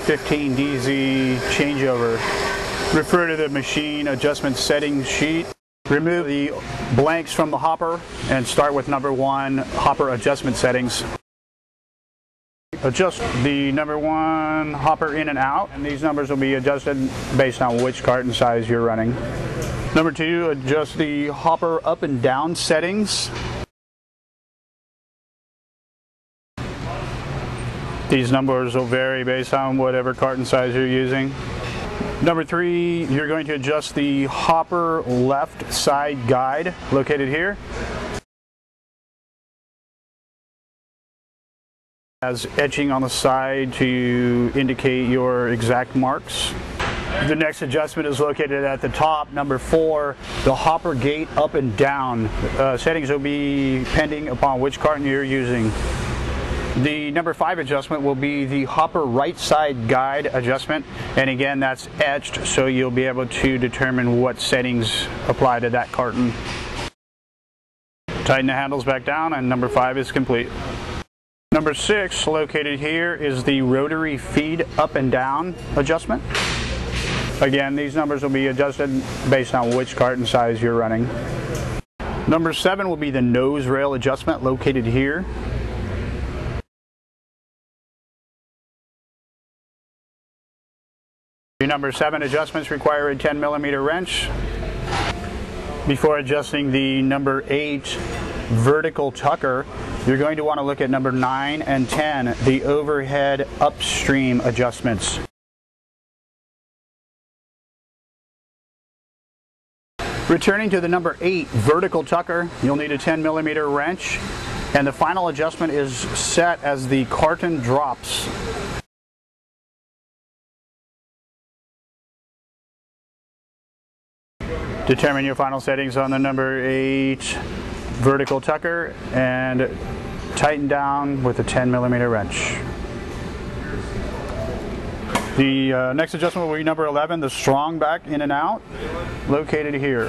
15DZ changeover. Refer to the machine adjustment settings sheet. Remove the blanks from the hopper and start with number 1 hopper adjustment settings. Adjust the number 1 hopper in and out, and these numbers will be adjusted based on which carton size you're running. Number 2, adjust the hopper up and down settings. These numbers will vary based on whatever carton size you're using. Number 3, you're going to adjust the hopper left side guide located here. As etching on the side to indicate your exact marks. The next adjustment is located at the top. Number 4, the hopper gate up and down. Settings will be pending upon which carton you're using. The number 5 adjustment will be the hopper right side guide adjustment, and again that's etched so you'll be able to determine what settings apply to that carton. Tighten the handles back down and number 5 is complete. Number 6, located here, is the rotary feed up and down adjustment. Again, these numbers will be adjusted based on which carton size you're running. Number 7 will be the nose rail adjustment located here. Your number 7 adjustments require a 10mm wrench. Before adjusting the number 8 vertical tucker, you're going to want to look at number 9 and 10, the overhead upstream adjustments. Returning to the number 8 vertical tucker, you'll need a 10mm wrench, and the final adjustment is set as the carton drops. Determine your final settings on the number 8 vertical tucker and tighten down with a 10mm wrench. The next adjustment will be number 11, the strong back in and out, located here.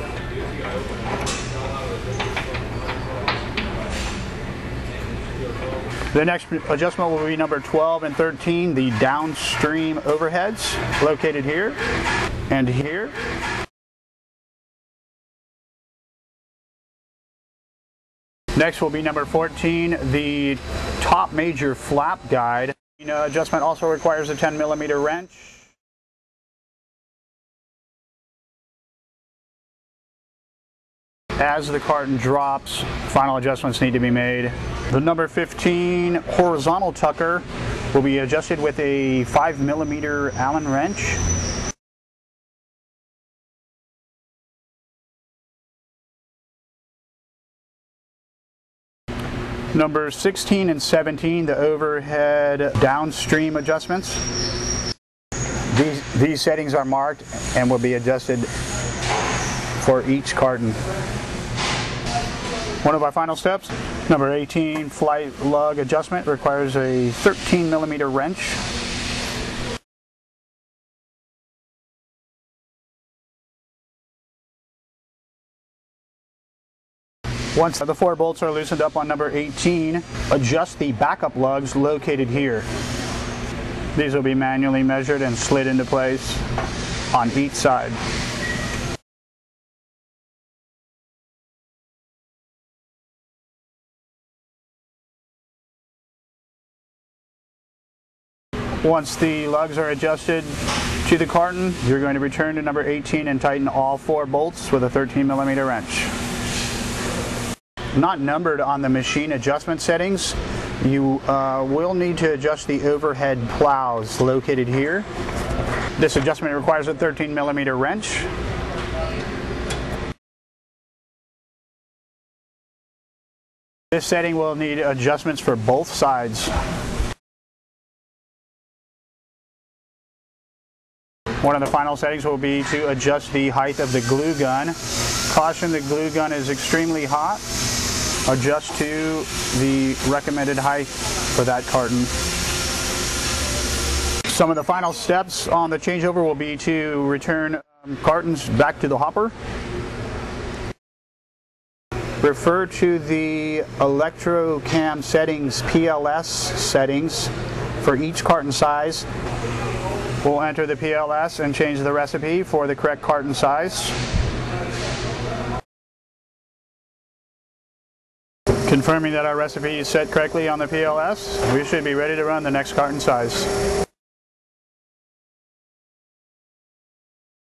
The next adjustment will be number 12 and 13, the downstream overheads, located here and here. Next will be number 14, the top major flap guide. Adjustment also requires a 10mm wrench. As the carton drops, final adjustments need to be made. The number 15 horizontal tucker will be adjusted with a 5mm Allen wrench. Number 16 and 17, the overhead downstream adjustments. These settings are marked and will be adjusted for each carton. One of our final steps, number 18, flight lug adjustment, requires a 13mm wrench. Once the 4 bolts are loosened up on number 18, adjust the backup lugs located here. These will be manually measured and slid into place on each side. Once the lugs are adjusted to the carton, you're going to return to number 18 and tighten all 4 bolts with a 13mm wrench. Not numbered on the machine adjustment settings, you will need to adjust the overhead plows located here. This adjustment requires a 13mm wrench. This setting will need adjustments for both sides. One of the final settings will be to adjust the height of the glue gun. Caution, the glue gun is extremely hot. Adjust to the recommended height for that carton. Some of the final steps on the changeover will be to return cartons back to the hopper. Refer to the electrocam settings, PLS settings, for each carton size. We'll enter the PLS and change the recipe for the correct carton size. Confirming that our recipe is set correctly on the PLS, we should be ready to run the next carton size.